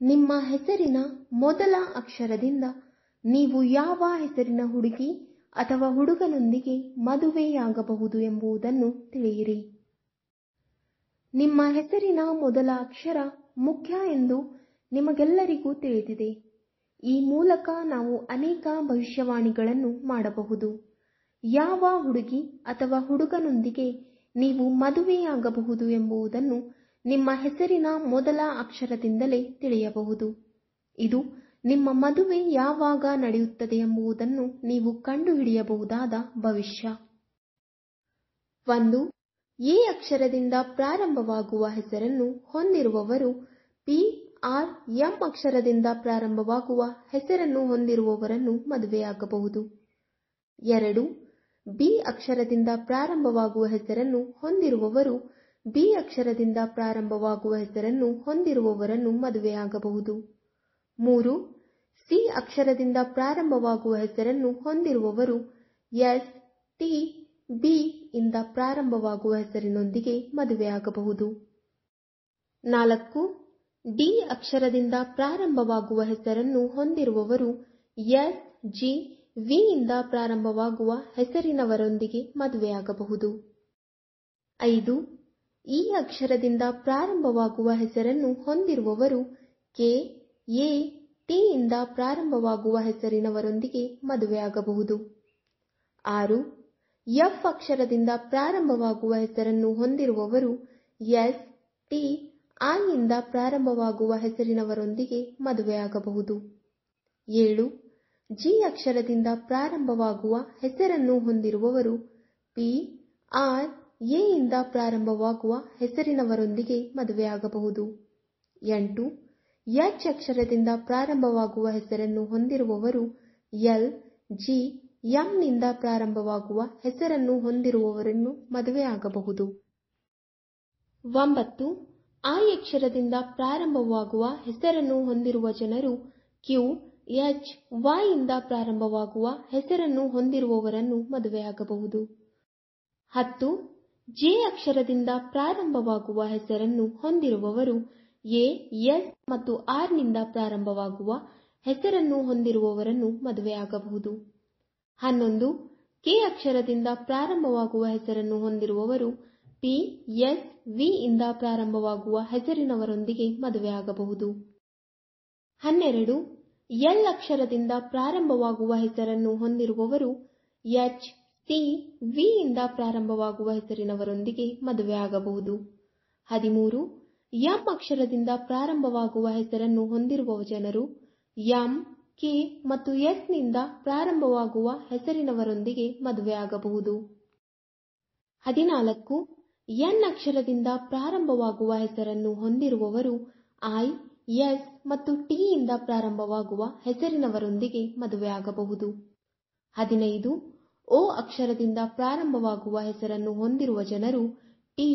ನಿಮ್ಮ ಹೆಸರಿನ ಮೊದಲ ಅಕ್ಷರದಿಂದ ನೀವು ಯಾವ ಹೆಸರಿನ ಹುಡುಗಿ ಅಥವಾ ಹುಡುಗನೊಂದಿಗೆ ಮದುವೆಯಾಗಬಹುದು ಎಂಬುದನ್ನು ತಿಳಿಯಿರಿ. ನಿಮ್ಮ ಹೆಸರಿನ ಮೊದಲ ಅಕ್ಷರ ಮುಖ್ಯ ಎಂದು ನಿಮಗೆಲ್ಲರಿಗೂ ತಿಳಿದಿದೆ. ಈ ಮೂಲಕ ನಾವು ಅನೇಕ ಭವಿಷ್ಯವಾಣಿಗಳನ್ನು ಮಾಡಬಹುದು. ಯಾವ ಹುಡುಗಿ ಅಥವಾ ಹುಡುಗನೊಂದಿಗೆ ನೀವು ಮದುವೆಯಾಗಬಹುದು ಎಂಬುದನ್ನು ನಿಮ್ಮ ಹೆಸರಿನ ಮೊದಲ ಅಕ್ಷರದಿಂದಲೇ ತಿಳಿಯಬಹುದು. ಇದು ನಿಮ್ಮ ಮದುವೆ ಯಾವಾಗ ನಡೆಯುತ್ತದೆ ಎಂಬುದನ್ನು ನೀವು ಕಂಡುಹಿಡಿಯಬಹುದಾದ ಭವಿಷ್ಯ. 1. ಎ ಅಕ್ಷರದಿಂದ ಪ್ರಾರಂಭವಾಗುವ ಹೆಸರನ್ನು ಹೊಂದಿರುವವರು ಪಿ ಆರ್ ಎಂ ಅಕ್ಷರದಿಂದ ಪ್ರಾರಂಭವಾಗುವ ಹೆಸರನ್ನು ಹೊಂದಿರುವವರನ್ನು ಮದುವೆಯಾಗಬಹುದು. 2. ಬಿ ಅಕ್ಷರದಿಂದ ಪ್ರಾರಂಭವಾಗುವ ಹೆಸರನ್ನು ಹೊಂದಿರುವವರು ಬಿ ಅಕ್ಷರದಿಂದ ಪ್ರಾರಂಭವಾಗುವ ಹೆಸರನ್ನು ಹೊಂದಿರುವವರನ್ನು ಮದುವೆಯಾಗಬಹುದು. 3. ಸಿ ಅಕ್ಷರದಿಂದ ಪ್ರಾರಂಭವಾಗುವ ಹೆಸರನ್ನು ಹೊಂದಿರುವವರು ಎಸ್ ಟಿ ಬಿ ಇಂದ ಪ್ರಾರಂಭವಾಗುವ ಹೆಸರಿನೊಂದಿಗೆ ಮದುವೆಯಾಗಬಹುದು. 4. ಡಿ ಅಕ್ಷರದಿಂದ ಪ್ರಾರಂಭವಾಗುವ ಹೆಸರನ್ನು ಹೊಂದಿರುವವರು ಎಸ್ ಜಿ ವಿ ಇಂದ ಪ್ರಾರಂಭವಾಗುವ ಹೆಸರಿನವರೊಂದಿಗೆ ಮದುವೆಯಾಗಬಹುದು. 5. ಈ ಅಕ್ಷರದಿಂದ ಪ್ರಾರಂಭವಾಗುವ ಹೆಸರನ್ನು ಹೊಂದಿರುವವರು ಕೆ ಎ ಟಿ ಇಂದ ಪ್ರಾರಂಭವಾಗುವ ಹೆಸರಿನವರೊಂದಿಗೆ ಮದುವೆಯಾಗಬಹುದು. 6. ಎಫ್ ಅಕ್ಷರದಿಂದ ಪ್ರಾರಂಭವಾಗುವ ಹೆಸರನ್ನು ಹೊಂದಿರುವವರು ಎಸ್ ಟಿ ಐ ಇಂದ ಪ್ರಾರಂಭವಾಗುವ ಹೆಸರಿನವರೊಂದಿಗೆ ಮದುವೆಯಾಗಬಹುದು. 7. ಜಿ ಅಕ್ಷರದಿಂದ ಪ್ರಾರಂಭವಾಗುವ ಹೆಸರನ್ನು ಹೊಂದಿರುವವರು ಪಿ ಆರ್ ಎ ಇಂದ ಪ್ರಾರಂಭವಾಗುವ ಹೆಸರಿನವರೊಂದಿಗೆ ಮದುವೆಯಾಗಬಹುದು. 8. ಎಚ್ ಅಕ್ಷರದಿಂದ ಪ್ರಾರಂಭವಾಗುವ ಹೆಸರನ್ನು ಹೊಂದಿರುವವರು ಎಲ್ ಜಿ ಎಂ ನಿಂದ ಪ್ರಾರಂಭವಾಗುವ ಹೆಸರನ್ನು ಹೊಂದಿರುವವರನ್ನು ಮದುವೆಯಾಗಬಹುದು. 9. ಐ ಅಕ್ಷರದಿಂದ ಪ್ರಾರಂಭವಾಗುವ ಹೆಸರನ್ನು ಹೊಂದಿರುವ ಜನರು ಕ್ಯೂ ಎಚ್ ವೈ ಇಂದ ಪ್ರಾರಂಭವಾಗುವ ಹೆಸರನ್ನು ಹೊಂದಿರುವವರನ್ನು ಮದುವೆಯಾಗಬಹುದು. 10. ಜೆ ಅಕ್ಷರದಿಂದ ಪ್ರಾರಂಭವಾಗುವ ಹೆಸರನ್ನು ಹೊಂದಿರುವವರು ಎ ಎಸ್ ಮತ್ತು ಆರ್ ನಿಂದ ಪ್ರಾರಂಭವಾಗುವ ಹೆಸರನ್ನು ಹೊಂದಿರುವವರನ್ನು ಮದುವೆಯಾಗಬಹುದು. 11. ಕೆ ಅಕ್ಷರದಿಂದ ಪ್ರಾರಂಭವಾಗುವ ಹೆಸರನ್ನು ಹೊಂದಿರುವವರು ಪಿ ಎಸ್ ವಿ ಇಂದ ಪ್ರಾರಂಭವಾಗುವ ಹೆಸರಿನವರೊಂದಿಗೆ ಮದುವೆಯಾಗಬಹುದು. 12. ಎಲ್ ಅಕ್ಷರದಿಂದ ಪ್ರಾರಂಭವಾಗುವ ಹೆಸರನ್ನು ಹೊಂದಿರುವವರು ಎಚ್ ಸಿ ವಿ ಇಂದ ಪ್ರಾರಂಭವಾಗುವ ಹೆಸರಿನವರೊಂದಿಗೆ ಮದುವೆಯಾಗಬಹುದು. 13. ಎಂ ಅಕ್ಷರದಿಂದ ಪ್ರಾರಂಭವಾಗುವ ಹೆಸರನ್ನು ಹೊಂದಿರುವ ಜನರು ಎಂ ಕೆ ಮತ್ತು ಎಸ್ ನಿಂದ ಪ್ರಾರಂಭವಾಗುವ ಹೆಸರಿನವರೊಂದಿಗೆ ಮದುವೆಯಾಗಬಹುದು. 14. ಎನ್ ಅಕ್ಷರದಿಂದ ಪ್ರಾರಂಭವಾಗುವ ಹೆಸರನ್ನು ಹೊಂದಿರುವವರು ಐ ಎಸ್ ಮತ್ತು ಟಿ ಇಂದ ಪ್ರಾರಂಭವಾಗುವ ಹೆಸರಿನವರೊಂದಿಗೆ ಮದುವೆಯಾಗಬಹುದು. 15. ಓ ಅಕ್ಷರದಿಂದ ಪ್ರಾರಂಭವಾಗುವ ಹೆಸರನ್ನು ಹೊಂದಿರುವ ಜನರು ಟಿ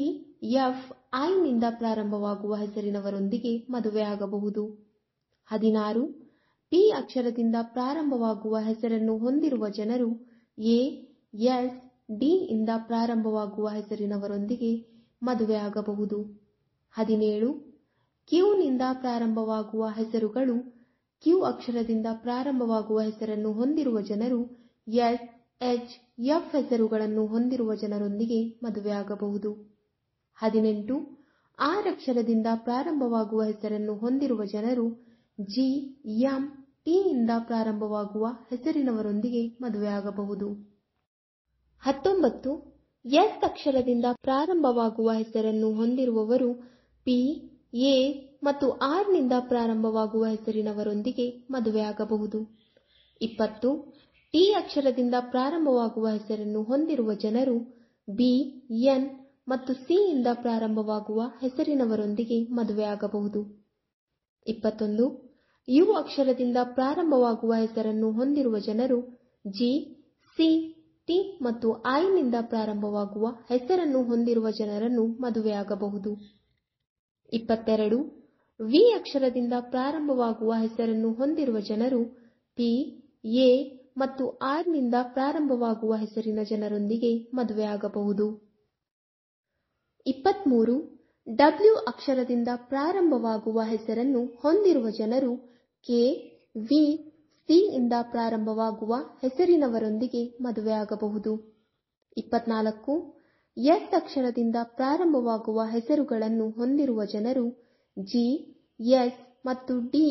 ಎಫ್ ಐ ನಿಂದ ಪ್ರಾರಂಭವಾಗುವ ಹೆಸರಿನವರೊಂದಿಗೆ ಮದುವೆಯಾಗಬಹುದು. 16. ಪಿ ಅಕ್ಷರದಿಂದ ಪ್ರಾರಂಭವಾಗುವ ಹೆಸರನ್ನು ಹೊಂದಿರುವ ಜನರು ಎ ಎಸ್ ಡಿ ಇಂದ ಪ್ರಾರಂಭವಾಗುವ ಹೆಸರಿನವರೊಂದಿಗೆ ಮದುವೆಯಾಗಬಹುದು. 17. ಕ್ಯೂ ನಿಂದ ಪ್ರಾರಂಭವಾಗುವ ಹೆಸರುಗಳು ಕ್ಯೂ ಅಕ್ಷರದಿಂದ ಪ್ರಾರಂಭವಾಗುವ ಹೆಸರನ್ನು ಹೊಂದಿರುವ ಜನರು ಎಸ್ ಎಚ್ ಎಫ್ ಹೆಸರುಗಳನ್ನು ಹೊಂದಿರುವ ಜನರೊಂದಿಗೆ ಮದುವೆಯಾಗಬಹುದು. 18. ಆರ್ ಅಕ್ಷರದಿಂದ ಪ್ರಾರಂಭವಾಗುವ ಹೆಸರನ್ನು ಹೊಂದಿರುವ ಜನರು ಜಿ ಎಂ ಟಿ ಇಂದ ಪ್ರಾರಂಭವಾಗುವ ಹೆಸರಿನವರೊಂದಿಗೆ ಮದುವೆಯಾಗಬಹುದು. 19. ಎಸ್ ಅಕ್ಷರದಿಂದ ಪ್ರಾರಂಭವಾಗುವ ಹೆಸರನ್ನು ಹೊಂದಿರುವವರು ಪಿ ಎ ಮತ್ತು ಆರ್ ನಿಂದ ಪ್ರಾರಂಭವಾಗುವ ಹೆಸರಿನವರೊಂದಿಗೆ ಮದುವೆಯಾಗಬಹುದು. 20. ಟಿ ಅಕ್ಷರದಿಂದ ಪ್ರಾರಂಭವಾಗುವ ಹೆಸರನ್ನು ಹೊಂದಿರುವ ಜನರು ಬಿ ಎನ್ ಮತ್ತು ಸಿ ಇಂದ ಪ್ರಾರಂಭವಾಗುವ ಹೆಸರಿನವರೊಂದಿಗೆ ಮದುವೆಯಾಗಬಹುದು. 21. ಯು ಅಕ್ಷರದಿಂದ ಪ್ರಾರಂಭವಾಗುವ ಹೆಸರನ್ನು ಹೊಂದಿರುವ ಜನರು ಜಿ ಸಿ ಟಿ ಮತ್ತು ಐ ನಿಂದ ಪ್ರಾರಂಭವಾಗುವ ಹೆಸರನ್ನು ಹೊಂದಿರುವ ಜನರನ್ನು ಮದುವೆಯಾಗಬಹುದು. 22. ವಿ ಅಕ್ಷರದಿಂದ ಪ್ರಾರಂಭವಾಗುವ ಹೆಸರನ್ನು ಹೊಂದಿರುವ ಜನರು ಪಿ ಎ ಮತ್ತು ಆರ್ ನಿಂದ ಪ್ರಾರಂಭವಾಗುವ ಹೆಸರಿನ ಜನರೊಂದಿಗೆ ಮದುವೆಯಾಗಬಹುದು. 23. ಡಬ್ಲ್ಯೂ ಅಕ್ಷರದಿಂದ ಪ್ರಾರಂಭವಾಗುವ ಹೆಸರನ್ನು ಹೊಂದಿರುವ ಜನರು ಕೆ, ವಿ, ಸಿ ಇಂದ ಪ್ರಾರಂಭವಾಗುವ ಹೆಸರಿನವರೊಂದಿಗೆ ಮದುವೆಯಾಗಬಹುದು. 24. ಎಸ್ ಅಕ್ಷರದಿಂದ ಪ್ರಾರಂಭವಾಗುವ ಹೆಸರುಗಳನ್ನು ಹೊಂದಿರುವ ಜನರು ಜಿ, ಎಸ್ ಮತ್ತು ಡಿ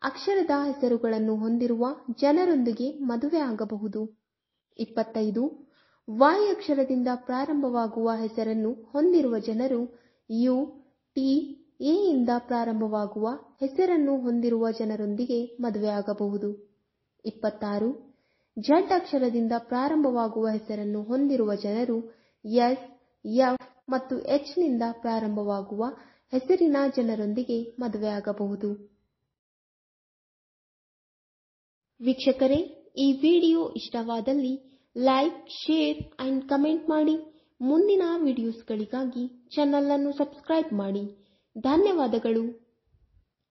ಅಕ್ಷರದ ಹೆಸರುಗಳನ್ನು ಹೊಂದಿರುವ ಜನರೊಂದಿಗೆ ಮದುವೆಯಾಗಬಹುದು. 25. ವೈ ಅಕ್ಷರದಿಂದ ಪ್ರಾರಂಭವಾಗುವ ಹೆಸರನ್ನು ಹೊಂದಿರುವ ಜನರು ಯು, ಟಿ, ಎ ಇಂದ ಪ್ರಾರಂಭವಾಗುವ ಹೆಸರನ್ನು ಹೊಂದಿರುವ ಜನರೊಂದಿಗೆ ಮದುವೆಯಾಗಬಹುದು. 26. ಝಡ್ ಅಕ್ಷರದಿಂದ ಪ್ರಾರಂಭವಾಗುವ ಹೆಸರನ್ನು ಹೊಂದಿರುವ ಜನರು ಎಸ್, ಎಫ್ ಮತ್ತು ಎಚ್ ನಿಂದ ಪ್ರಾರಂಭವಾಗುವ ಹೆಸರಿನ ಜನರೊಂದಿಗೆ ಮದುವೆಯಾಗಬಹುದು. ವೀಕ್ಷಕರೇ, ಈ ವಿಡಿಯೋ ಇಷ್ಟವಾದಲ್ಲಿ ಲೈಕ್, ಶೇರ್ ಅಂಡ್ ಕಮೆಂಟ್ ಮಾಡಿ. ಮುಂದಿನ ವಿಡಿಯೋಸ್ಗಳಿಗಾಗಿ ಚಾನೆಲ್ ಅನ್ನು ಸಬ್ಸ್ಕ್ರೈಬ್ ಮಾಡಿ. ಧನ್ಯವಾದಗಳು.